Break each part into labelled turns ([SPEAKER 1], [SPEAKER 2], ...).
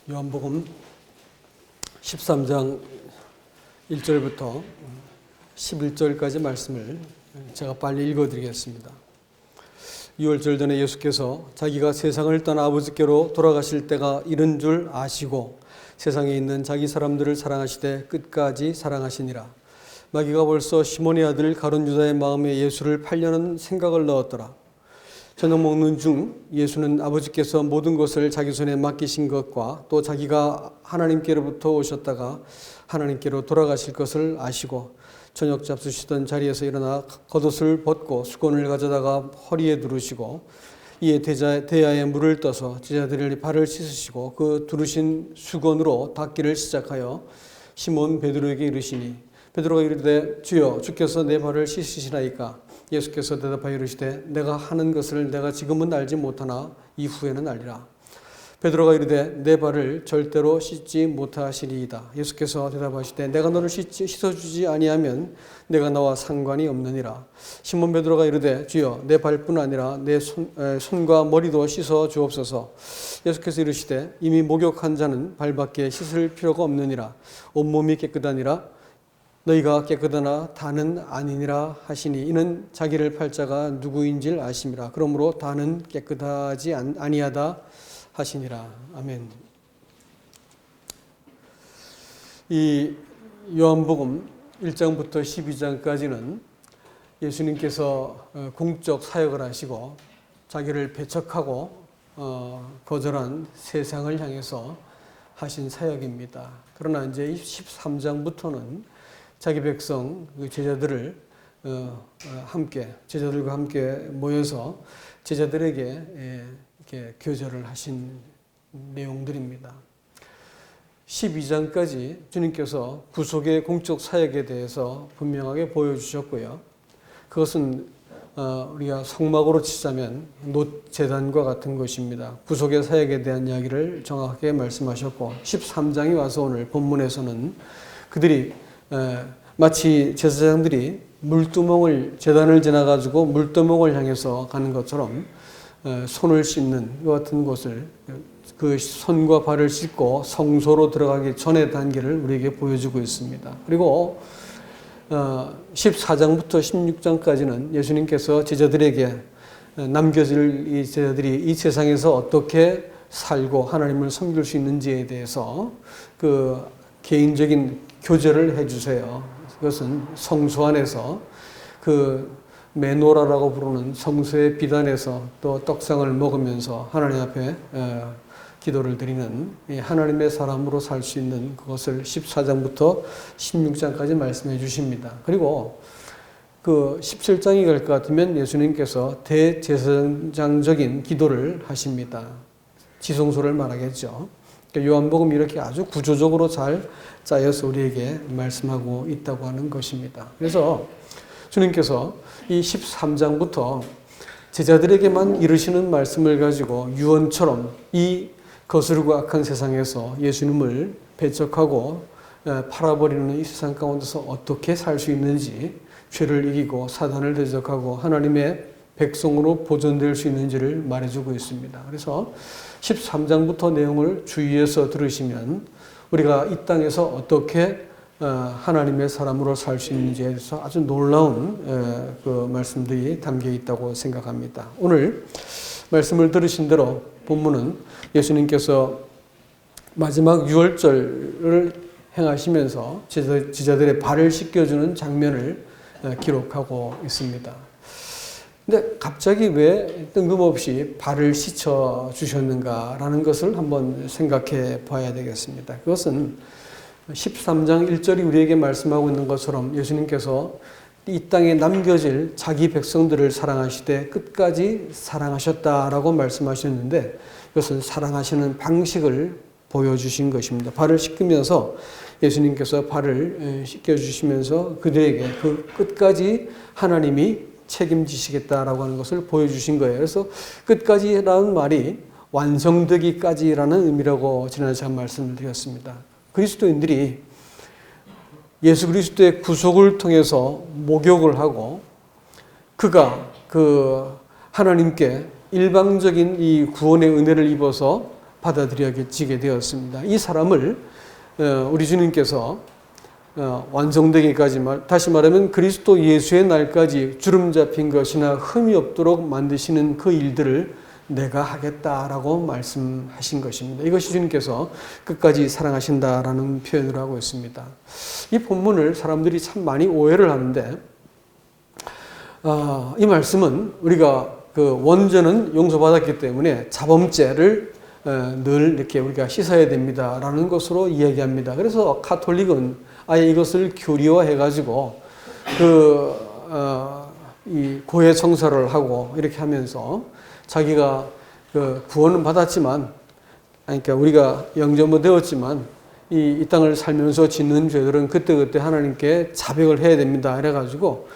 [SPEAKER 1] 요한복음 13장 1절부터 11절까지 말씀을 제가 빨리 읽어드리겠습니다. 6월절 전에 예수께서 자기가 세상을 떠나 아버지께로 돌아가실 때가 이른 줄 아시고 세상에 있는 자기 사람들을 사랑하시되 끝까지 사랑하시니라. 마귀가 벌써 시몬의 아들 가룟 유다의 마음에 예수를 팔려는 생각을 넣었더라. 저녁 먹는 중 예수는 아버지께서 모든 것을 자기 손에 맡기신 것과 또 자기가 하나님께로부터 오셨다가 하나님께로 돌아가실 것을 아시고 저녁 잡수시던 자리에서 일어나 겉옷을 벗고 수건을 가져다가 허리에 두르시고 이에 대야에 물을 떠서 제자들의 발을 씻으시고 그 두르신 수건으로 닦기를 시작하여 시몬 베드로에게 이르시니 베드로가 이르되 주여 주께서 내 발을 씻으시나이까. 예수께서 대답하여 이르시되 내가 하는 것을 내가 지금은 알지 못하나 이후에는 알리라. 베드로가 이르되 내 발을 절대로 씻지 못하시리이다. 예수께서 대답하시되 내가 너를 씻어주지 아니하면 내가 너와 상관이 없느니라. 시몬 베드로가 이르되 주여 내 발뿐 아니라 내 손과 머리도 씻어 주옵소서. 예수께서 이르시되 이미 목욕한 자는 발밖에 씻을 필요가 없느니라. 온몸이 깨끗하니라. 너희가 깨끗하나 다는 아니니라 하시니 이는 자기를 팔 자가 누구인지를 아심이라. 그러므로 다는 깨끗하지 아니하다 하시니라. 아멘. 이 요한복음 1장부터 12장까지는 예수님께서 공적 사역을 하시고 자기를 배척하고 거절한 세상을 향해서 하신 사역입니다. 그러나 이제 13장부터는 자기 백성 제자들과 함께 모여서 제자들에게 이렇게 교절을 하신 내용들입니다. 12장까지 주님께서 구속의 공적 사역에 대해서 분명하게 보여주셨고요. 그것은 우리가 성막으로 치자면 놋제단과 같은 것입니다. 구속의 사역에 대한 이야기를 정확하게 말씀하셨고 13장에 와서 오늘 본문에서는 그들이 마치 제사장들이 제단을 지나가지고 물두멍을 향해서 가는 것처럼 손을 씻는 것 같은 곳을 그 손과 발을 씻고 성소로 들어가기 전의 단계를 우리에게 보여주고 있습니다. 그리고 14장부터 16장까지는 예수님께서 제자들에게 남겨질 이 제자들이 이 세상에서 어떻게 살고 하나님을 섬길 수 있는지에 대해서 그 개인적인 교제를 해주세요. 그것은 성소 안에서 그 메노라라고 부르는 성소의 비단에서 또 떡상을 먹으면서 하나님 앞에 기도를 드리는 하나님의 사람으로 살 수 있는 그것을 14장부터 16장까지 말씀해 주십니다. 그리고 그 17장이 갈 것 같으면 예수님께서 대제사장적인 기도를 하십니다. 지성소를 말하겠죠. 요한복음이 이렇게 아주 구조적으로 잘 짜여서 우리에게 말씀하고 있다고 하는 것입니다. 그래서 주님께서 이 13장부터 제자들에게만 이르시는 말씀을 가지고 유언처럼 이 거스르고 악한 세상에서 예수님을 배척하고 팔아버리는 이 세상 가운데서 어떻게 살 수 있는지, 죄를 이기고 사단을 대적하고 하나님의 백성으로 보존될 수 있는지를 말해주고 있습니다. 그래서 13장부터 내용을 주의해서 들으시면 우리가 이 땅에서 어떻게 하나님의 사람으로 살 수 있는지에 대해서 아주 놀라운 그 말씀들이 담겨 있다고 생각합니다. 오늘 말씀을 들으신 대로 본문은 예수님께서 마지막 유월절을 행하시면서 제자들의 발을 씻겨주는 장면을 기록하고 있습니다. 근데 갑자기 왜 뜬금없이 발을 씻어 주셨는가라는 것을 한번 생각해 봐야 되겠습니다. 그것은 13장 1절이 우리에게 말씀하고 있는 것처럼 예수님께서 이 땅에 남겨질 자기 백성들을 사랑하시되 끝까지 사랑하셨다라고 말씀하셨는데 이것은 사랑하시는 방식을 보여주신 것입니다. 발을 씻으면서 예수님께서 발을 씻겨주시면서 그들에게 그 끝까지 하나님이 책임지시겠다라고 하는 것을 보여주신 거예요. 그래서 끝까지라는 말이 완성되기까지라는 의미라고 지난주에 제가 말씀을 드렸습니다. 그리스도인들이 예수 그리스도의 구속을 통해서 목욕을 하고 그가 그 하나님께 일방적인 이 구원의 은혜를 입어서 받아들여지게 되었습니다. 이 사람을 우리 주님께서 완성되기까지 다시 말하면 그리스도 예수의 날까지 주름 잡힌 것이나 흠이 없도록 만드시는 그 일들을 내가 하겠다라고 말씀하신 것입니다. 이것이 주님께서 끝까지 사랑하신다라는 표현을 하고 있습니다. 이 본문을 사람들이 참 많이 오해를 하는데 이 말씀은 우리가 그 원죄는 용서받았기 때문에 자범죄를 늘 이렇게 우리가 씻어야 됩니다라는 것으로 이야기합니다. 그래서 가톨릭은 아예 이것을 교리화해가지고 이 고해 청사를 하고 이렇게 하면서 자기가 그 구원은 받았지만, 그러니까 우리가 영접은 되었지만 이 땅을 살면서 짓는 죄들은 그때그때 하나님께 자백을 해야 됩니다. 이래가지고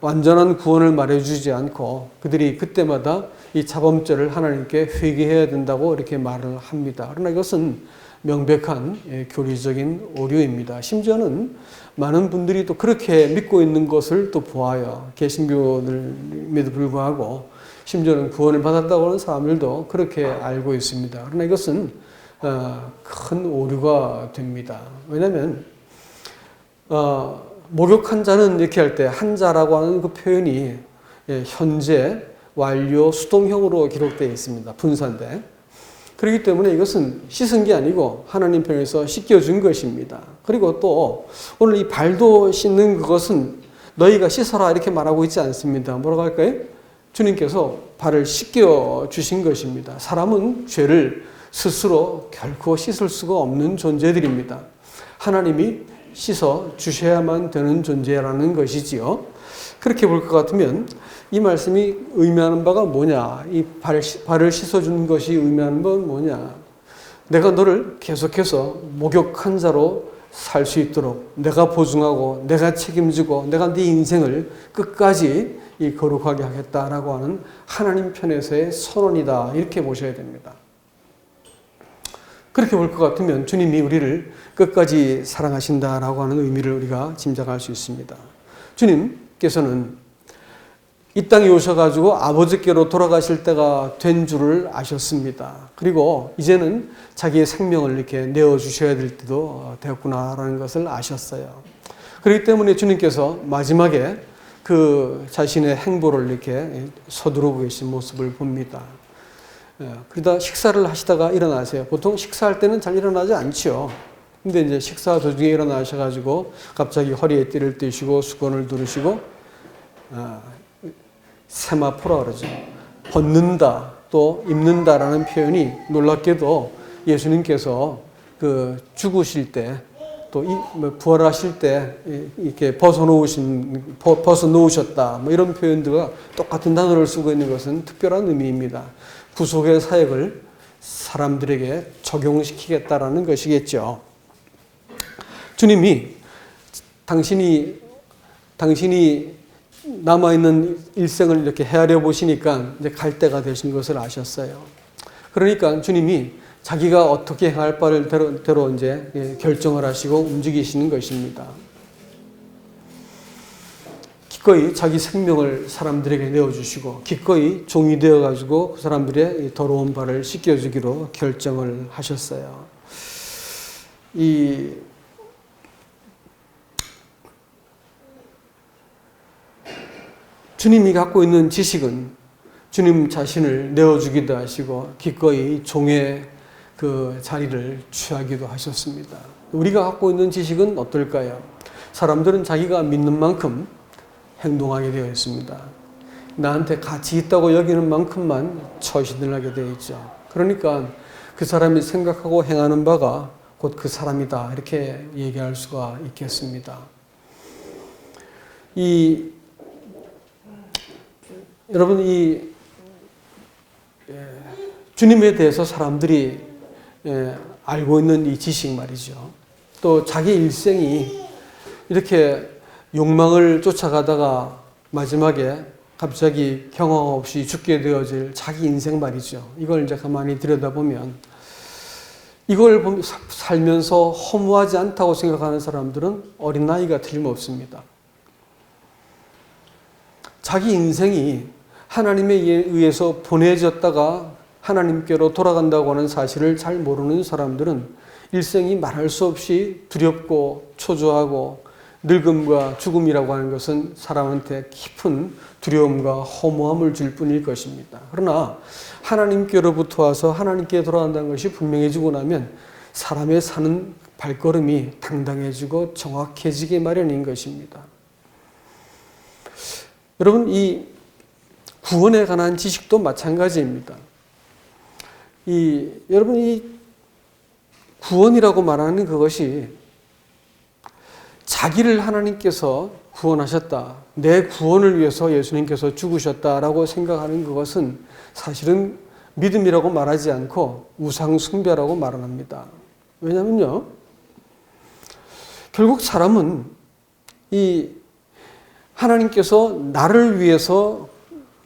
[SPEAKER 1] 완전한 구원을 말해주지 않고 그들이 그때마다 이 자범죄를 하나님께 회개해야 된다고 이렇게 말을 합니다. 그러나 이것은 명백한 교리적인 오류입니다. 심지어는 많은 분들이 또 그렇게 믿고 있는 것을 또 보아요. 개신교임에도 불구하고 심지어는 구원을 받았다고 하는 사람들도 그렇게 알고 있습니다. 그러나 이것은 큰 오류가 됩니다. 왜냐하면 목욕한 자는 이렇게 할 때 한자라고 하는 그 표현이 현재, 완료, 수동형으로 기록되어 있습니다. 분사인데. 그렇기 때문에 이것은 씻은 게 아니고 하나님 편에서 씻겨준 것입니다. 그리고 또 오늘 이 발도 씻는 그것은 너희가 씻어라 이렇게 말하고 있지 않습니다. 뭐라고 할까요? 주님께서 발을 씻겨주신 것입니다. 사람은 죄를 스스로 결코 씻을 수가 없는 존재들입니다. 하나님이 씻어 주셔야만 되는 존재라는 것이지요. 그렇게 볼 것 같으면 이 말씀이 의미하는 바가 뭐냐? 이 발을 씻어주는 것이 의미하는 건 뭐냐? 내가 너를 계속해서 목욕한 자로 살 수 있도록 내가 보증하고 내가 책임지고 내가 네 인생을 끝까지 이 거룩하게 하겠다라고 하는 하나님 편에서의 선언이다. 이렇게 보셔야 됩니다. 그렇게 볼 것 같으면 주님이 우리를 끝까지 사랑하신다라고 하는 의미를 우리가 짐작할 수 있습니다. 주님께서는 이 땅에 오셔가지고 아버지께로 돌아가실 때가 된 줄을 아셨습니다. 그리고 이제는 자기의 생명을 이렇게 내어주셔야 될 때도 되었구나라는 것을 아셨어요. 그렇기 때문에 주님께서 마지막에 그 자신의 행보를 이렇게 서두르고 계신 모습을 봅니다. 그러다 식사를 하시다가 일어나세요. 보통 식사할 때는 잘 일어나지 않죠. 근데 이제 식사 도중에 일어나셔가지고 갑자기 허리에 띠를 띠시고 수건을 두르시고 세마포라 그러죠. 벗는다 또 입는다라는 표현이 놀랍게도 예수님께서 그 죽으실 때 또 부활하실 때 이렇게 벗어놓으셨다 뭐 이런 표현들과 똑같은 단어를 쓰고 있는 것은 특별한 의미입니다. 구속의 사역을 사람들에게 적용시키겠다라는 것이겠죠. 주님이 당신이 남아있는 일생을 이렇게 헤아려 보시니까 이제 갈 때가 되신 것을 아셨어요. 그러니까 주님이 자기가 어떻게 행할 바를 대로 이제 결정을 하시고 움직이시는 것입니다. 기꺼이 자기 생명을 사람들에게 내어주시고 기꺼이 종이 되어가지고 그 사람들의 더러운 발을 씻겨주기로 결정을 하셨어요. 주님이 갖고 있는 지식은 주님 자신을 내어주기도 하시고 기꺼이 종의 그 자리를 취하기도 하셨습니다. 우리가 갖고 있는 지식은 어떨까요? 사람들은 자기가 믿는 만큼 행동하게 되어 있습니다. 나한테 가치 있다고 여기는 만큼만 처신을 하게 되어 있죠. 그러니까 그 사람이 생각하고 행하는 바가 곧 그 사람이다 이렇게 얘기할 수가 있겠습니다. 여러분 주님에 대해서 사람들이 알고 있는 이 지식 말이죠. 또 자기 일생이 이렇게 욕망을 쫓아가다가 마지막에 갑자기 경험 없이 죽게 되어질 자기 인생 말이죠. 이걸 이제 가만히 들여다보면 이걸 살면서 허무하지 않다고 생각하는 사람들은 어린 나이가 틀림없습니다. 자기 인생이 하나님에 의해서 보내졌다가 하나님께로 돌아간다고 하는 사실을 잘 모르는 사람들은 일생이 말할 수 없이 두렵고 초조하고 늙음과 죽음이라고 하는 것은 사람한테 깊은 두려움과 허무함을 줄 뿐일 것입니다. 그러나 하나님께로부터 와서 하나님께 돌아간다는 것이 분명해지고 나면 사람의 사는 발걸음이 당당해지고 정확해지기 마련인 것입니다. 여러분, 이 구원에 관한 지식도 마찬가지입니다. 여러분, 이 구원이라고 말하는 그것이 자기를 하나님께서 구원하셨다, 내 구원을 위해서 예수님께서 죽으셨다라고 생각하는 그것은 사실은 믿음이라고 말하지 않고 우상 숭배라고 말합니다. 왜냐면요, 결국 사람은 이 하나님께서 나를 위해서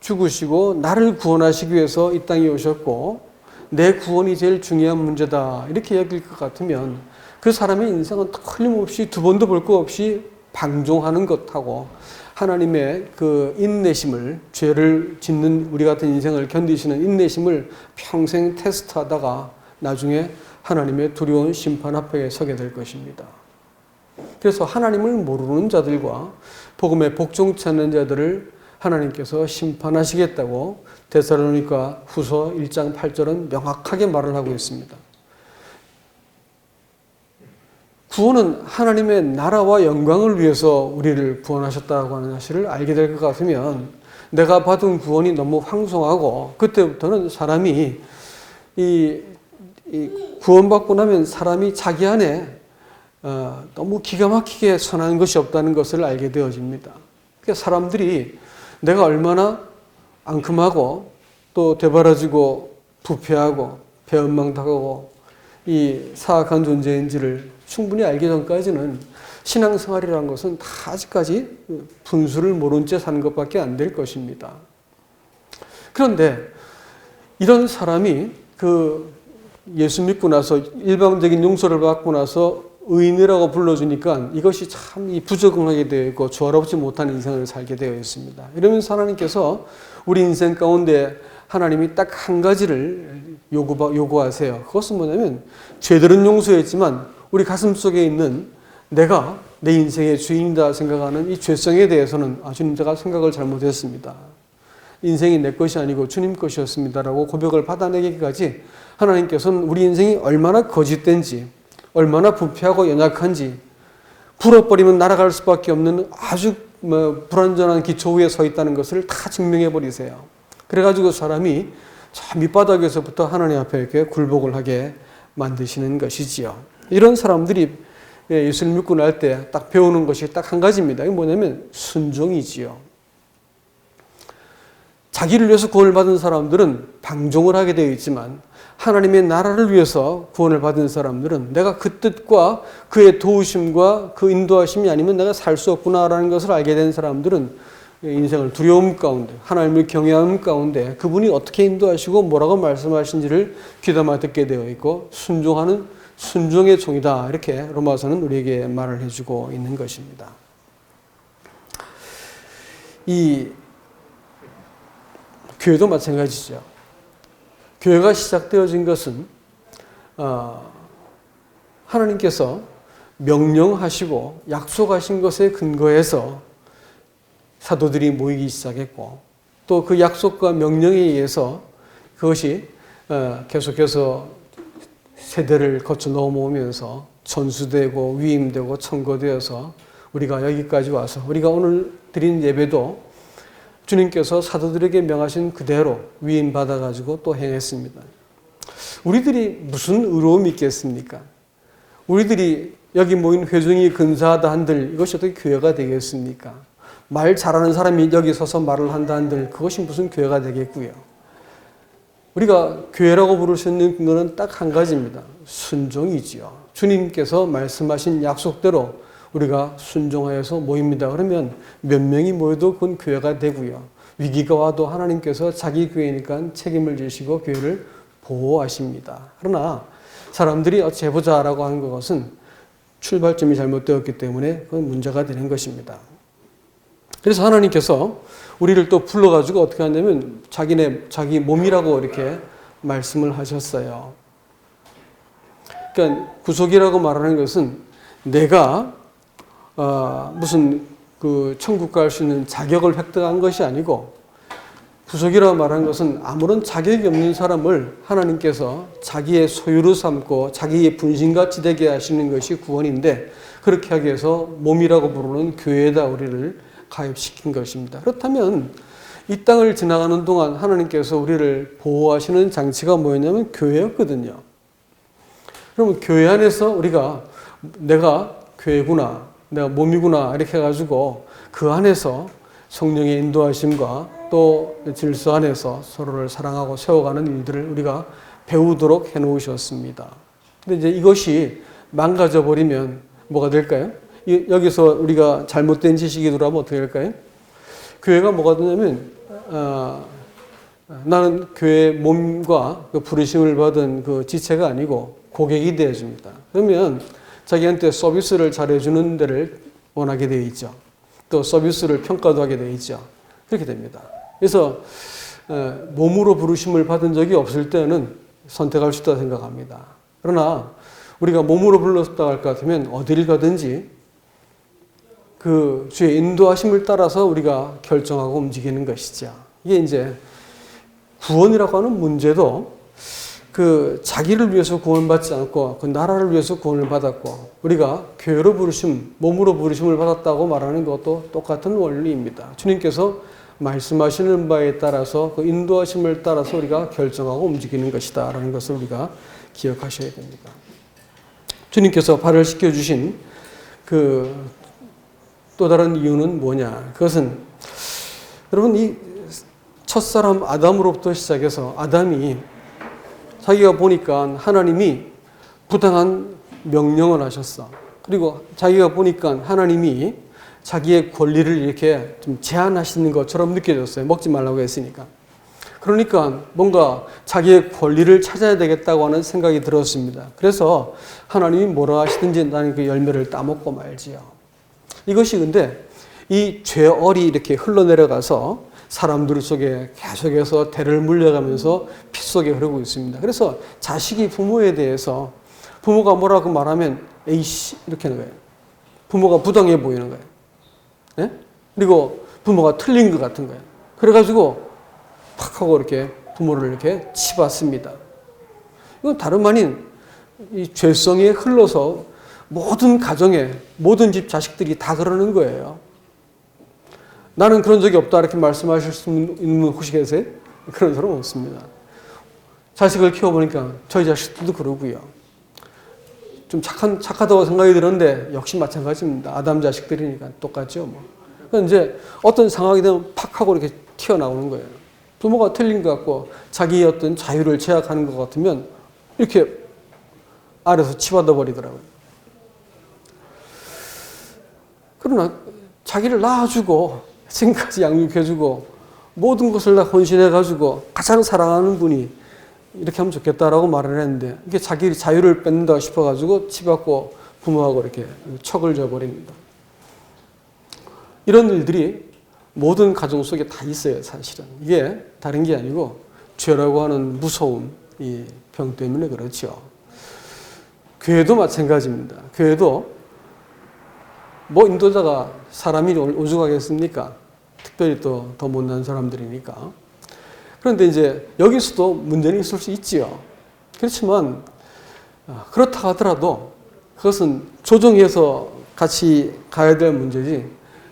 [SPEAKER 1] 죽으시고 나를 구원하시기 위해서 이 땅에 오셨고 내 구원이 제일 중요한 문제다 이렇게 여길 것 같으면 그 사람의 인생은 틀림없이 두 번도 볼 거 없이 방종하는 것하고 하나님의 그 인내심을, 죄를 짓는 우리 같은 인생을 견디시는 인내심을 평생 테스트하다가 나중에 하나님의 두려운 심판 앞에 서게 될 것입니다. 그래서 하나님을 모르는 자들과 복음에 복종치 않는 자들을 하나님께서 심판하시겠다고 데살로니가 후서 1장 8절은 명확하게 말을 하고 있습니다. 구원은 하나님의 나라와 영광을 위해서 우리를 구원하셨다고 하는 사실을 알게 될 것 같으면 내가 받은 구원이 너무 황송하고 그때부터는 사람이 이 구원받고 나면 사람이 자기 안에 너무 기가 막히게 선한 것이 없다는 것을 알게 되어집니다. 그러니까 사람들이 내가 얼마나 앙큼하고 또 되바라지고 부패하고 배은망덕하고 이 사악한 존재인지를 충분히 알기 전까지는 신앙생활이라는 것은 다 아직까지 분수를 모른 채 사는 것밖에 안 될 것입니다. 그런데 이런 사람이 그 예수 믿고 나서 일방적인 용서를 받고 나서 의인이라고 불러주니까 이것이 참 부적응하게 되어 있고 조화롭지 못한 인생을 살게 되어 있습니다. 이러면서 하나님께서 우리 인생 가운데 하나님이 딱 한 가지를 요구하세요. 그것은 뭐냐면 죄들은 용서했지만 우리 가슴 속에 있는 내가 내 인생의 주인이다 생각하는 이 죄성에 대해서는 주님 제가 생각을 잘못했습니다. 인생이 내 것이 아니고 주님 것이었습니다라고 고백을 받아내기까지 하나님께서는 우리 인생이 얼마나 거짓된지 얼마나 부패하고 연약한지 불어버리면 날아갈 수밖에 없는 아주 불완전한 기초 위에 서 있다는 것을 다 증명해 버리세요. 그래가지고 사람이 저 밑바닥에서부터 하나님 앞에 이렇게 굴복을 하게 만드시는 것이지요. 이런 사람들이 예수를 믿고 날 때 딱 배우는 것이 딱 한 가지입니다. 이게 뭐냐면 순종이지요. 자기를 위해서 구원을 받은 사람들은 방종을 하게 되어 있지만 하나님의 나라를 위해서 구원을 받은 사람들은 내가 그 뜻과 그의 도우심과 그 인도하심이 아니면 내가 살 수 없구나라는 것을 알게 된 사람들은 인생을 두려움 가운데 하나님을 경외하는 가운데 그분이 어떻게 인도하시고 뭐라고 말씀하신지를 귀담아 듣게 되어 있고 순종하는 순종의 종이다 이렇게 로마서는 우리에게 말을 해주고 있는 것입니다. 이 교회도 마찬가지죠. 교회가 시작되어진 것은 하나님께서 명령하시고 약속하신 것에 근거해서 사도들이 모이기 시작했고 또 그 약속과 명령에 의해서 그것이 계속해서 세대를 거쳐 넘어오면서 전수되고 위임되고 청거되어서 우리가 여기까지 와서 우리가 오늘 드린 예배도 주님께서 사도들에게 명하신 그대로 위임받아가지고 또 행했습니다. 우리들이 무슨 의로움이 있겠습니까? 우리들이 여기 모인 회중이 근사하다 한들 이것이 어떻게 교회가 되겠습니까? 말 잘하는 사람이 여기 서서 말을 한다 한들 그것이 무슨 교회가 되겠고요. 우리가 교회라고 부르시는 것은 딱 한 가지입니다. 순종이지요. 주님께서 말씀하신 약속대로 우리가 순종하여서 모입니다. 그러면 몇 명이 모여도 그건 교회가 되고요. 위기가 와도 하나님께서 자기 교회니까 책임을 지시고 교회를 보호하십니다. 그러나 사람들이 어찌 해보자라고 하는 것은 출발점이 잘못되었기 때문에 그건 문제가 되는 것입니다. 그래서 하나님께서 우리를 또 불러가지고 어떻게 하냐면 자기 몸이라고 이렇게 말씀을 하셨어요. 그러니까 구속이라고 말하는 것은 내가 무슨 그 천국 갈 수 있는 자격을 획득한 것이 아니고, 구속이라고 말하는 것은 아무런 자격이 없는 사람을 하나님께서 자기의 소유로 삼고 자기의 분신같이 되게 하시는 것이 구원인데, 그렇게 하기 위해서 몸이라고 부르는 교회에다 우리를 가입시킨 것입니다. 그렇다면 이 땅을 지나가는 동안 하나님께서 우리를 보호하시는 장치가 뭐였냐면 교회였거든요. 그러면 교회 안에서 우리가 내가 교회구나, 내가 몸이구나 이렇게 해가지고 그 안에서 성령의 인도하심과 또 질서 안에서 서로를 사랑하고 세워가는 일들을 우리가 배우도록 해놓으셨습니다. 근데 이제 이것이 망가져 버리면 뭐가 될까요? 여기서 우리가 잘못된 지식이 들어가면 어떻게 될까요? 교회가 뭐가 되냐면 나는 교회 몸과 그 부르심을 받은 그 지체가 아니고 고객이 되어집니다. 그러면 자기한테 서비스를 잘해주는 데를 원하게 되어 있죠. 또 서비스를 평가도 하게 되어 있죠. 그렇게 됩니다. 그래서 몸으로 부르심을 받은 적이 없을 때는 선택할 수 있다고 생각합니다. 그러나 우리가 몸으로 불렀다 할 것 같으면 어디를 가든지 그 주의 인도하심을 따라서 우리가 결정하고 움직이는 것이죠. 이게 이제 구원이라고 하는 문제도 그 자기를 위해서 구원받지 않고 그 나라를 위해서 구원을 받았고, 우리가 교회로 부르심, 몸으로 부르심을 받았다고 말하는 것도 똑같은 원리입니다. 주님께서 말씀하시는 바에 따라서 그 인도하심을 따라서 우리가 결정하고 움직이는 것이다 라는 것을 우리가 기억하셔야 됩니다. 주님께서 발을시켜 주신 그 또 다른 이유는 뭐냐? 그것은 여러분, 이 첫사람 아담으로부터 시작해서 아담이 자기가 보니까 하나님이 부당한 명령을 하셨어. 그리고 자기가 보니까 하나님이 자기의 권리를 이렇게 좀 제한하시는 것처럼 느껴졌어요. 먹지 말라고 했으니까. 그러니까 뭔가 자기의 권리를 찾아야 되겠다고 하는 생각이 들었습니다. 그래서 하나님이 뭐라 하시든지 나는 그 열매를 따먹고 말지요. 이것이 근데 이 죄얼이 이렇게 흘러내려가서 사람들 속에 계속해서 대를 물려가면서 피 속에 흐르고 있습니다. 그래서 자식이 부모에 대해서 부모가 뭐라고 말하면 에이씨 이렇게 하는 거예요. 부모가 부당해 보이는 거예요. 네? 그리고 부모가 틀린 것 같은 거예요. 그래가지고 팍 하고 이렇게 부모를 이렇게 치봤습니다. 이건 다름 아닌 이 죄성이 흘러서 모든 가정에 모든 집 자식들이 다 그러는 거예요. 나는 그런 적이 없다 이렇게 말씀하실 수 있는 분 혹시 계세요? 그런 사람 없습니다. 자식을 키워보니까 저희 자식들도 그러고요. 좀 착하다고 생각이 들었는데 역시 마찬가지입니다. 아담 자식들이니까 똑같죠. 뭐. 그러니까 이제 어떤 상황이 되면 팍 하고 이렇게 튀어나오는 거예요. 부모가 틀린 것 같고 자기의 어떤 자유를 제약하는 것 같으면 이렇게 아래서 치받아 버리더라고요. 그러나 자기를 낳아주고 지금까지 양육해주고 모든 것을 다 헌신해가지고 가장 사랑하는 분이 이렇게 하면 좋겠다라고 말을 했는데 이게 자기 자유를 뺏는다 싶어가지고 치받고 부모하고 이렇게 척을 져버립니다. 이런 일들이 모든 가정 속에 다 있어요, 사실은. 이게 다른 게 아니고 죄라고 하는 무서운 이 병 때문에 그렇죠. 교회도 마찬가지입니다. 교회도 뭐 인도자가 사람이 오죽하겠습니까? 특별히 또 더 못난 사람들이니까. 그런데 이제 여기서도 문제는 있을 수 있지요. 그렇지만 그렇다 하더라도 그것은 조정해서 같이 가야 될 문제지.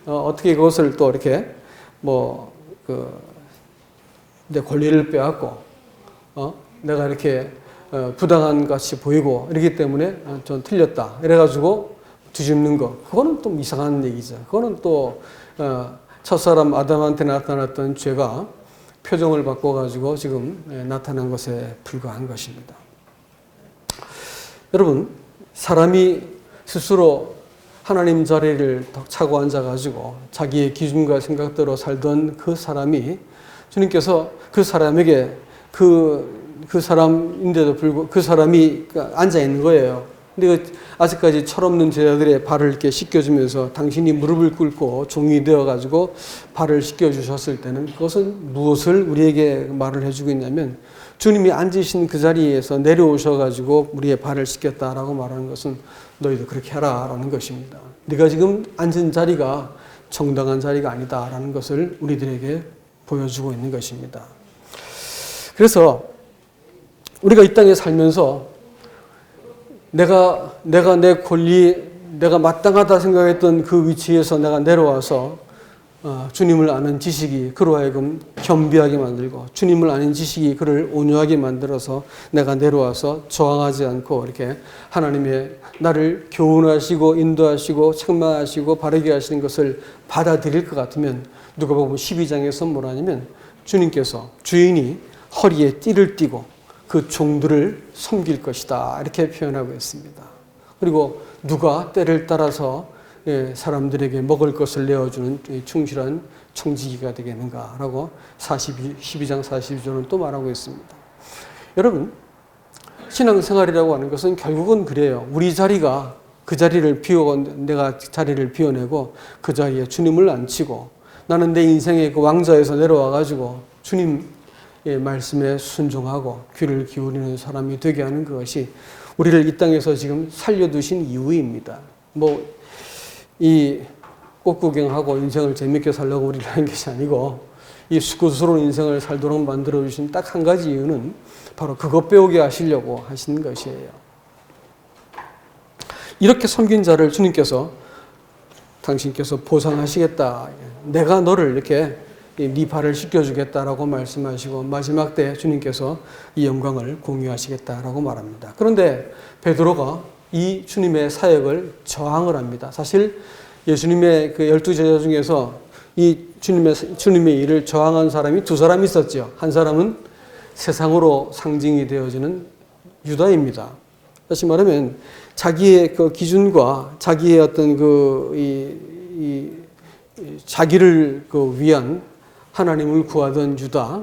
[SPEAKER 1] 어떻게 그것을 또 이렇게 내 권리를 빼앗고 내가 이렇게 부당한 같이 보이고 이러기 때문에 전 틀렸다. 이래가지고 뒤집는 거, 그거는 또 이상한 얘기죠. 그거는 또 첫사람 아담한테 나타났던 죄가 표정을 바꿔가지고 지금 나타난 것에 불과한 것입니다. 여러분, 사람이 스스로 하나님 자리를 차고 앉아가지고 자기의 기준과 생각대로 살던 그 사람이 주님께서 그 사람에게 그 사람인데도 불구하고 그 사람이 앉아 있는 거예요. 근데 아직까지 철없는 제자들의 발을 이렇게 씻겨주면서 당신이 무릎을 꿇고 종이 되어가지고 발을 씻겨주셨을 때는 그것은 무엇을 우리에게 말을 해주고 있냐면 주님이 앉으신 그 자리에서 내려오셔가지고 우리의 발을 씻겼다라고 말하는 것은 너희도 그렇게 하라라는 것입니다. 네가 지금 앉은 자리가 정당한 자리가 아니다라는 것을 우리들에게 보여주고 있는 것입니다. 그래서 우리가 이 땅에 살면서 내가 내 권리, 내가 마땅하다 생각했던 그 위치에서 내가 내려와서 주님을 아는 지식이 그로 하여금 겸비하게 만들고 주님을 아는 지식이 그를 온유하게 만들어서 내가 내려와서 저항하지 않고 이렇게 하나님의 나를 교훈하시고 인도하시고 책망하시고 바르게 하시는 것을 받아들일 것 같으면 누가복음 12장에서 뭐라냐면 주님께서 주인이 허리에 띠를 띠고 그 종들을 섬길 것이다 이렇게 표현하고 있습니다. 그리고 누가 때를 따라서 사람들에게 먹을 것을 내어주는 충실한 청지기가 되겠는가라고 12장 42절은 또 말하고 있습니다. 여러분, 신앙생활이라고 하는 것은 결국은 그래요. 우리 자리가 그 자리를 내가 자리를 비워내고 그 자리에 주님을 앉히고 나는 내 인생의 그 왕좌에서 내려와가지고 주님의 말씀에 순종하고 귀를 기울이는 사람이 되게 하는 그것이 우리를 이 땅에서 지금 살려두신 이유입니다. 이 꽃구경하고 인생을 재밌게 살려고 우리를 하는 것이 아니고 이 수고스러운 인생을 살도록 만들어주신 딱 한 가지 이유는 바로 그것 배우게 하시려고 하신 것이에요. 이렇게 섬긴 자를 주님께서 당신께서 보상하시겠다. 내가 너를 이렇게 네 발을 씻겨주겠다라고 말씀하시고 마지막 때 주님께서 이 영광을 공유하시겠다라고 말합니다. 그런데 베드로가 이 주님의 사역을 저항을 합니다. 사실 예수님의 그 12제자 중에서 이 주님의 일을 저항한 사람이 두 사람이 있었죠. 한 사람은 세상으로 상징이 되어지는 유다입니다. 다시 말하면 자기의 그 기준과 자기의 어떤 자기를 위한 하나님을 구하던 유다,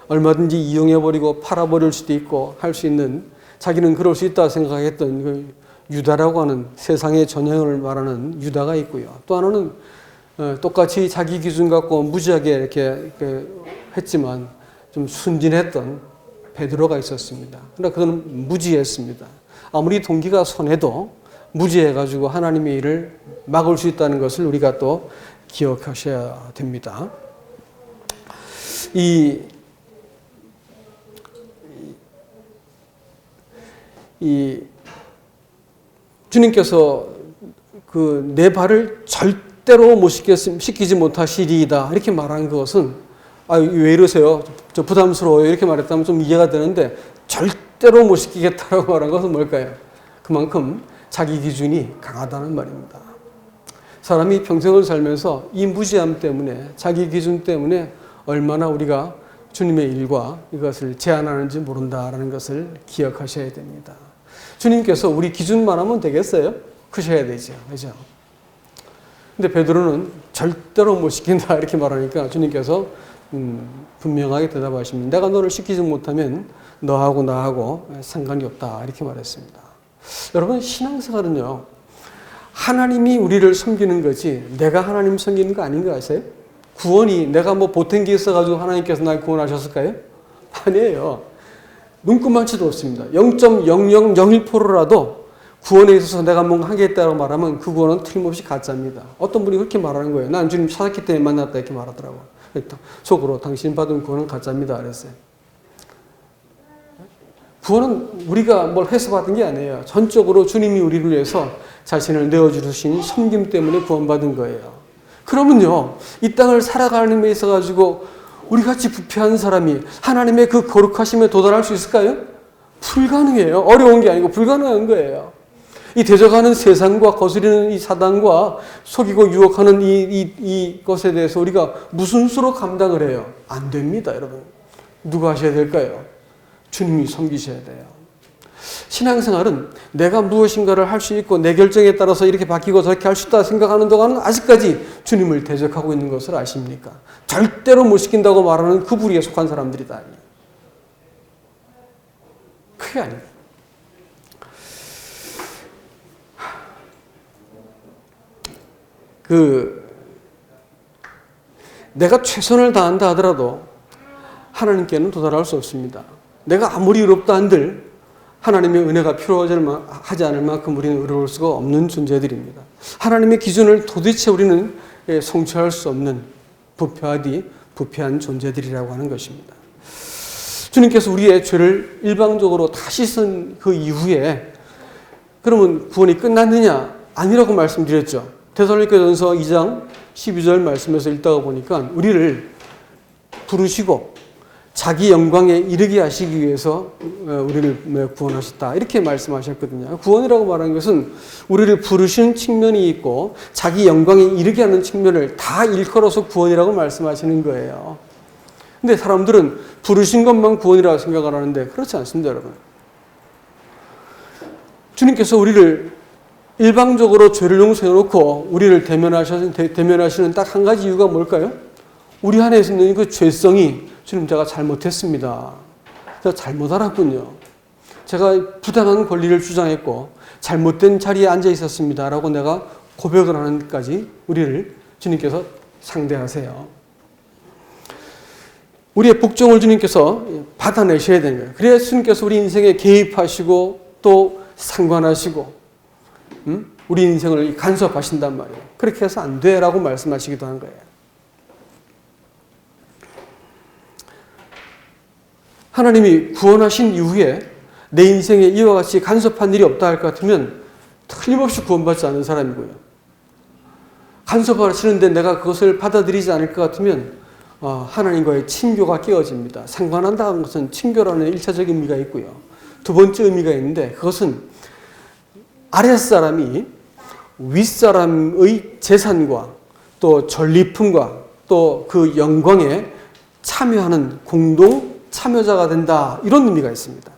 [SPEAKER 1] 얼마든지 이용해버리고 팔아버릴 수도 있고 할 수 있는 자기는 그럴 수 있다 생각했던 그 유다라고 하는 세상의 전형을 말하는 유다가 있고요. 또 하나는 똑같이 자기 기준 갖고 무지하게 이렇게 했지만 좀 순진했던 베드로가 있었습니다. 그러나 그는 무지했습니다. 아무리 동기가 선해도 무지해가지고 하나님의 일을 막을 수 있다는 것을 우리가 또 기억하셔야 됩니다. 주님께서 내 발을 절대로 못 씻기지 못하시리이다 이렇게 말한 것은 왜 이러세요? 저 부담스러워요 이렇게 말했다면 좀 이해가 되는데 절대로 못 씻기겠다라고 말한 것은 뭘까요? 그만큼 자기 기준이 강하다는 말입니다. 사람이 평생을 살면서 이 무지함 때문에 자기 기준 때문에 얼마나 우리가 주님의 일과 이것을 제한하는지 모른다라는 것을 기억하셔야 됩니다. 주님께서 우리 기준만 하면 되겠어요? 크셔야 되죠. 그죠? 근데 베드로는 절대로 못 시킨다 이렇게 말하니까 주님께서 분명하게 대답하십니다. 내가 너를 시키지 못하면 너하고 나하고 상관이 없다 이렇게 말했습니다. 여러분 신앙생활은요. 하나님이 우리를 섬기는 거지 내가 하나님 섬기는 거 아닌 거 아세요? 구원이 내가 보탠 게 있어가지고 하나님께서 날 구원하셨을까요? 아니에요. 눈금만치도 없습니다. 0.0001%라도 구원에 있어서 내가 뭔가 하겠다고 말하면 그 구원은 틀림없이 가짜입니다. 어떤 분이 그렇게 말하는 거예요. 난 주님 찾았기 때문에 만났다 이렇게 말하더라고요. 속으로 당신 받은 구원은 가짜입니다 그랬어요. 구원은 우리가 뭘 해서 받은 게 아니에요. 전적으로 주님이 우리를 위해서 자신을 내어주신 섬김 때문에 구원받은 거예요. 그러면요, 이 땅을 살아가는 데 있어가지고 우리 같이 부패한 사람이 하나님의 그 거룩하심에 도달할 수 있을까요? 불가능해요. 어려운 게 아니고 불가능한 거예요. 이 대적하는 세상과 거스리는 이 사단과 속이고 유혹하는 이 것에 대해서 우리가 무슨 수로 감당을 해요? 안 됩니다, 여러분. 누가 하셔야 될까요? 주님이 섬기셔야 돼요. 신앙생활은 내가 무엇인가를 할 수 있고 내 결정에 따라서 이렇게 바뀌고 저렇게 할 수 있다 생각하는 동안은 아직까지 주님을 대적하고 있는 것을 아십니까? 절대로 못 시킨다고 말하는 그 부류에 속한 사람들이다. 그게 아니에요. 내가 최선을 다한다 하더라도 하나님께는 도달할 수 없습니다. 내가 아무리 의롭다 한들 하나님의 은혜가 필요하지 않을 만큼 우리는 의로울 수가 없는 존재들입니다. 하나님의 기준을 도대체 우리는 성취할 수 없는 부패하디 부패한 존재들이라고 하는 것입니다. 주님께서 우리의 죄를 일방적으로 다 씻은 그 이후에 그러면 구원이 끝났느냐? 아니라고 말씀드렸죠. 데살로니가전서 2장 12절 말씀에서 읽다가 보니까 우리를 부르시고 자기 영광에 이르게 하시기 위해서 우리를 구원하셨다. 이렇게 말씀하셨거든요. 구원이라고 말하는 것은 우리를 부르신 측면이 있고 자기 영광에 이르게 하는 측면을 다 일컬어서 구원이라고 말씀하시는 거예요. 근데 사람들은 부르신 것만 구원이라고 생각을 하는데 그렇지 않습니다, 여러분. 주님께서 우리를 일방적으로 죄를 용서해 놓고 우리를 대면하시는 딱 한 가지 이유가 뭘까요? 우리 안에 있는 그 죄성이 주님 제가 잘못했습니다. 제가 잘못 알았군요. 제가 부당한 권리를 주장했고 잘못된 자리에 앉아 있었습니다. 라고 내가 고백을 하는 데까지 우리를 주님께서 상대하세요. 우리의 복종을 주님께서 받아내셔야 되는 거예요. 그래야 주님께서 우리 인생에 개입하시고 또 상관하시고 우리 인생을 간섭하신단 말이에요. 그렇게 해서 안 돼라고 말씀하시기도 한 거예요. 하나님이 구원하신 이후에 내 인생에 이와 같이 간섭한 일이 없다 할 것 같으면 틀림없이 구원받지 않은 사람이고요. 간섭하시는데 내가 그것을 받아들이지 않을 것 같으면 하나님과의 친교가 깨어집니다. 상관한다는 것은 친교라는 1차적인 의미가 있고요. 두 번째 의미가 있는데 그것은 아랫사람이 윗사람의 재산과 또 전리품과 또 그 영광에 참여하는 공동 참여자가 된다. 이런 의미가 있습니다.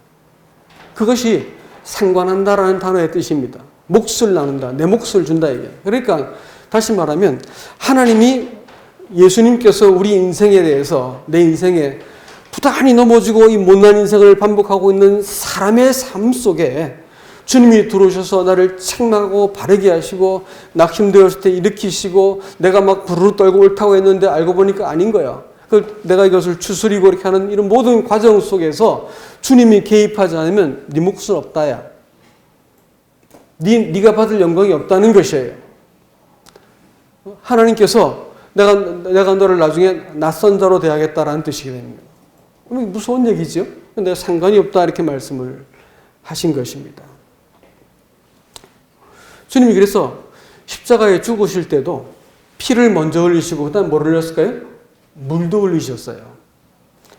[SPEAKER 1] 그것이 상관한다라는 단어의 뜻입니다. 몫을 나눈다. 내 몫을 준다 이게. 그러니까 다시 말하면 하나님이 예수님께서 우리 인생에 대해서 내 인생에 부단히 넘어지고 이 못난 인생을 반복하고 있는 사람의 삶 속에 주님이 들어오셔서 나를 책망하고 바르게 하시고 낙심되었을 때 일으키시고 내가 막 부르르 떨고 옳다고 했는데 알고 보니까 아닌 거야. 내가 이것을 추스리고 이렇게 하는 이런 모든 과정 속에서 주님이 개입하지 않으면 네 몫은 없다야. 네가 받을 영광이 없다는 것이에요. 하나님께서 내가 너를 나중에 낯선 자로 대하겠다라는 뜻이 됩니다. 무서운 얘기죠. 내가 상관이 없다 이렇게 말씀을 하신 것입니다. 주님이 그래서 십자가에 죽으실 때도 피를 먼저 흘리시고 그다음 뭘 흘렸을까요? 물도 흘리셨어요.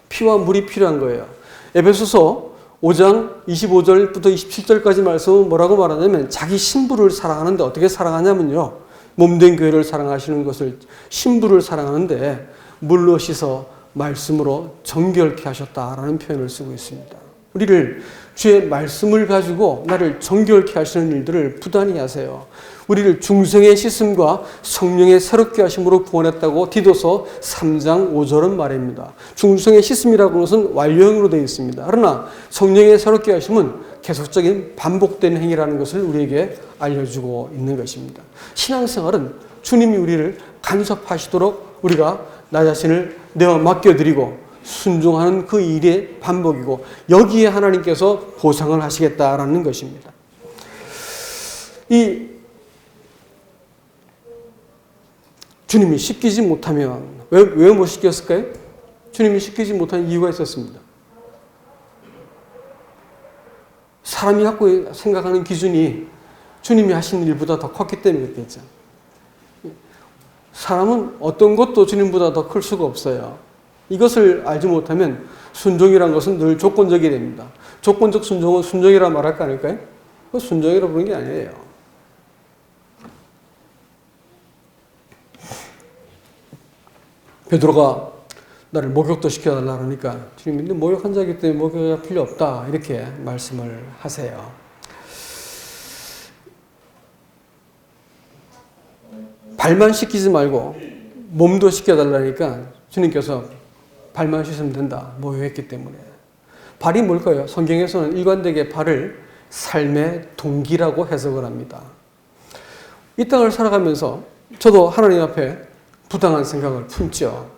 [SPEAKER 1] 피와 물이 필요한 거예요. 에베소서 5장 25절부터 27절까지 말씀은 뭐라고 말하냐면 자기 신부를 사랑하는데 어떻게 사랑하냐면요. 몸된 교회를 사랑하시는 것을 신부를 사랑하는데 물로 씻어 말씀으로 정결케 하셨다라는 표현을 쓰고 있습니다. 우리를 주의 말씀을 가지고 나를 정결케 하시는 일들을 부단히 하세요. 우리를 중생의 씻음과 성령의 새롭게 하심으로 구원했다고 디도서 3장 5절은 말입니다. 중생의 씻음이라고 하는 것은 완료형으로 되어 있습니다. 그러나 성령의 새롭게 하심은 계속적인 반복된 행위라는 것을 우리에게 알려주고 있는 것입니다. 신앙생활은 주님이 우리를 간섭하시도록 우리가 나 자신을 내어 맡겨드리고 순종하는 그 일의 반복이고 여기에 하나님께서 보상을 하시겠다라는 것입니다. 이 주님이 씻기지 못하면 왜 못 씻겼을까요? 주님이 씻기지 못한 이유가 있었습니다. 사람이 갖고 생각하는 기준이 주님이 하신 일보다 더 컸기 때문에 그랬겠죠. 사람은 어떤 것도 주님보다 더 클 수가 없어요. 이것을 알지 못하면 순종이란 것은 늘 조건적이 됩니다. 조건적 순종은 순종이라 말할까 아닐까요? 그 순종이라 부르는 게 아니에요. 베드로가 나를 목욕도 시켜달라 그러니까 주님이 목욕한 자이기 때문에 목욕이 필요 없다 이렇게 말씀을 하세요. 발만 씻기지 말고 몸도 씻겨달라니까 주님께서 발만 씻으면 된다. 목욕했기 때문에. 발이 뭘까요? 성경에서는 일관되게 발을 삶의 동기라고 해석을 합니다. 이 땅을 살아가면서 저도 하나님 앞에 부당한 생각을 품죠.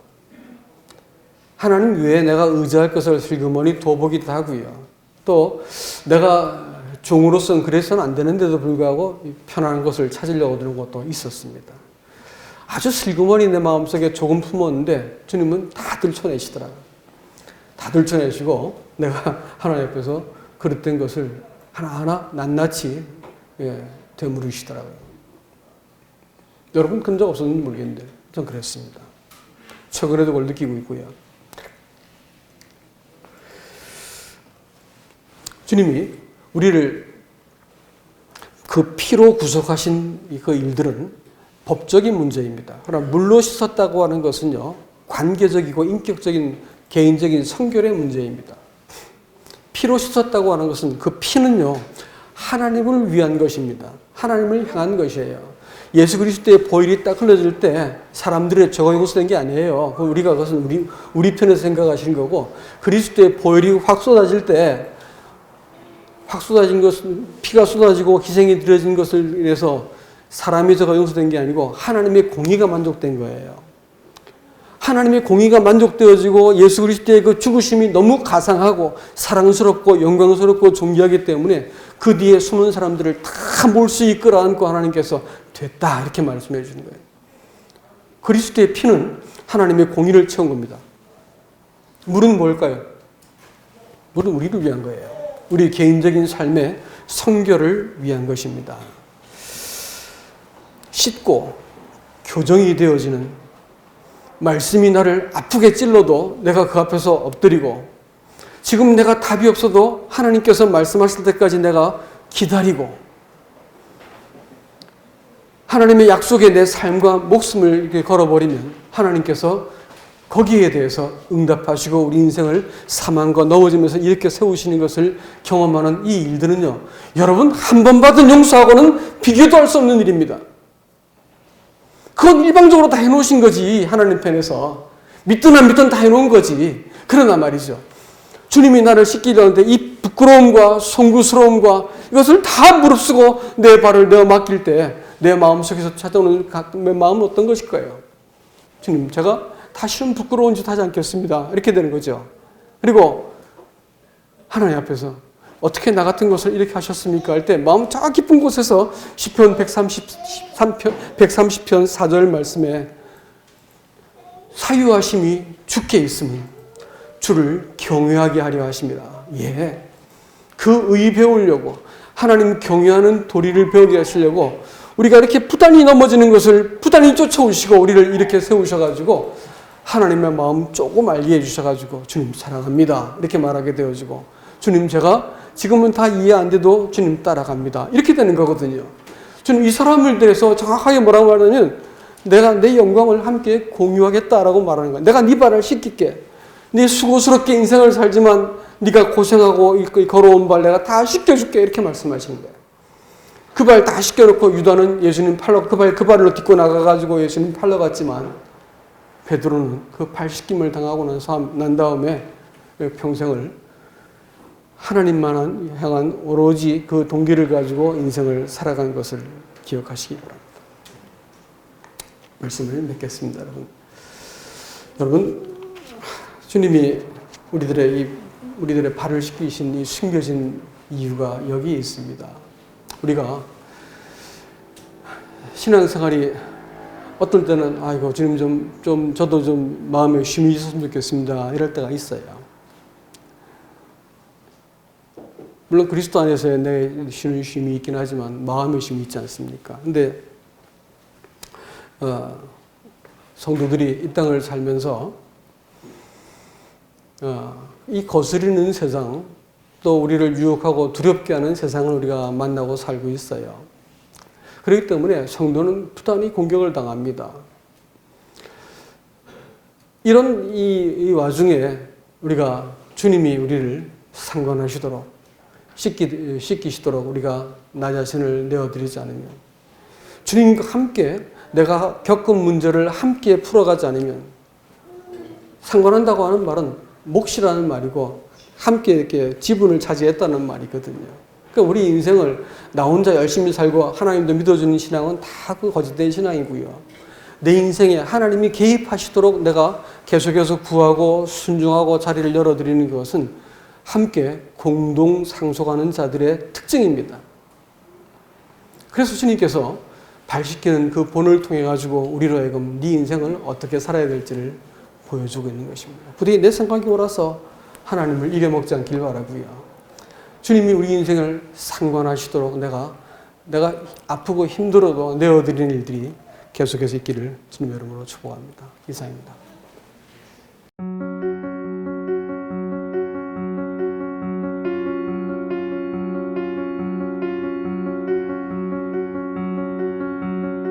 [SPEAKER 1] 하나님 외에 내가 의지할 것을 슬그머니 둬보기도 하고요. 또 내가 종으로서는 그래서는 안 되는데도 불구하고 편안한 것을 찾으려고 드는 것도 있었습니다. 아주 슬그머니 내 마음속에 조금 품었는데 주님은 다 들춰내시더라고요. 다 들춰내시고 내가 하나님 앞에서 그릇된 것을 하나하나 낱낱이 되물으시더라고요. 여러분 그런 적 없었는지 모르겠는데 전 그랬습니다. 최근에도 그걸 느끼고 있고요. 주님이 우리를 그 피로 구속하신 그 일들은 법적인 문제입니다. 그러나 물로 씻었다고 하는 것은요, 관계적이고 인격적인 개인적인 성결의 문제입니다. 피로 씻었다고 하는 것은 그 피는요, 하나님을 위한 것입니다. 하나님을 향한 것이에요. 예수 그리스도의 보혈이 딱 흘러질 때 사람들의 저거 용서된 게 아니에요. 우리가 그것은 우리 편에서 생각하시는 거고, 그리스도의 보혈이 확 쏟아질 때 확 쏟아진 것은 피가 쏟아지고 희생이 드려진 것을 인해서 사람이 저가 용서된 게 아니고 하나님의 공의가 만족된 거예요. 하나님의 공의가 만족되어지고 예수 그리스도의 그 죽으심이 너무 가상하고 사랑스럽고 영광스럽고 존귀하기 때문에 그 뒤에 숨은 사람들을 다 몰수히 끌어안고 하나님께서 됐다 이렇게 말씀해 주는 거예요. 그리스도의 피는 하나님의 공의를 채운 겁니다. 물은 뭘까요? 물은 우리를 위한 거예요. 우리 개인적인 삶의 성결을 위한 것입니다. 씻고 교정이 되어지는 말씀이 나를 아프게 찔러도 내가 그 앞에서 엎드리고 지금 내가 답이 없어도 하나님께서 말씀하실 때까지 내가 기다리고 하나님의 약속에 내 삶과 목숨을 이렇게 걸어버리면 하나님께서 거기에 대해서 응답하시고 우리 인생을 사망과 넘어지면서 이렇게 세우시는 것을 경험하는 이 일들은요, 여러분 한 번 받은 용서하고는 비교도 할 수 없는 일입니다. 그건 일방적으로 다 해놓으신 거지. 하나님 편에서 믿든 안 믿든 다 해놓은 거지. 그러나 말이죠, 주님이 나를 씻기려는데 이 부끄러움과 송구스러움과 이것을 다 무릅쓰고 내 발을 내어 맡길 때 내 마음속에서 찾아오는 내 마음은 어떤 것일까요? 주님, 제가 다시는 부끄러운 짓 하지 않겠습니다. 이렇게 되는 거죠. 그리고 하나님 앞에서 어떻게 나 같은 것을 이렇게 하셨습니까? 할 때 마음 저 깊은 곳에서 시편 130편 4절 말씀에 사유하심이 주께 있으면 주를 경외하게 하려 하십니다. 예, 그 의 배우려고 하나님 경외하는 도리를 배우게 하시려고 우리가 이렇게 부단히 넘어지는 것을 부단히 쫓아오시고 우리를 이렇게 세우셔가지고 하나님의 마음 조금 알게 해주셔가지고 주님 사랑합니다 이렇게 말하게 되어지고 주님 제가 지금은 다 이해 안 돼도 주님 따라갑니다 이렇게 되는 거거든요. 주님 이 사람을 대해서 정확하게 뭐라고 말하냐면 내가 내 영광을 함께 공유하겠다라고 말하는 거야. 내가 네 발을 씻길게. 네 수고스럽게 인생을 살지만 네가 고생하고 걸어온 발 내가 다 씻겨줄게 이렇게 말씀하시는 거예요. 그 발 다 씻겨놓고 유다는 예수님 팔러 그 발로 딛고 나가가지고 예수님 팔러 갔지만 베드로는 그 발 씻김을 당하고 난 다음에 평생을 하나님만 향한 오로지 그 동기를 가지고 인생을 살아간 것을 기억하시기 바랍니다. 말씀을 맺겠습니다, 여러분. 여러분, 주님이 우리들의 발을 씻기신 이 숨겨진 이유가 여기에 있습니다. 우리가 신앙생활이 어떨 때는 아이고 주님 저도 좀 마음에 쉼이 있었으면 좋겠습니다 이럴 때가 있어요. 물론 그리스도 안에서의 내 쉬는 쉼이 있긴 하지만 마음의 쉼이 있지 않습니까? 근데 성도들이 이 땅을 살면서 이 거스리는 세상 또 우리를 유혹하고 두렵게 하는 세상을 우리가 만나고 살고 있어요. 그렇기 때문에 성도는 부단히 공격을 당합니다. 이런 이 와중에 우리가 주님이 우리를 상관하시도록 씻기시도록 우리가 나 자신을 내어드리지 않으면 주님과 함께 내가 겪은 문제를 함께 풀어가지 않으면 상관한다고 하는 말은 몫이라는 말이고 함께 이렇게 지분을 차지했다는 말이거든요. 그러니까 우리 인생을 나 혼자 열심히 살고 하나님도 믿어주는 신앙은 다 그 거짓된 신앙이고요. 내 인생에 하나님이 개입하시도록 내가 계속해서 구하고 순종하고 자리를 열어드리는 것은 함께 공동 상속하는 자들의 특징입니다. 그래서 주님께서 발시키는 그 본을 통해 가지고 우리로 하여금 네 인생을 어떻게 살아야 될지를 보여주고 있는 것입니다. 부디 내 생각이 옳아서 하나님을 이겨먹지 않길 바라고요. 주님이 우리 인생을 상관하시도록 내가 아프고 힘들어도 내어드리는 일들이 계속해서 있기를 주님의 이름으로 축복합니다. 이상입니다.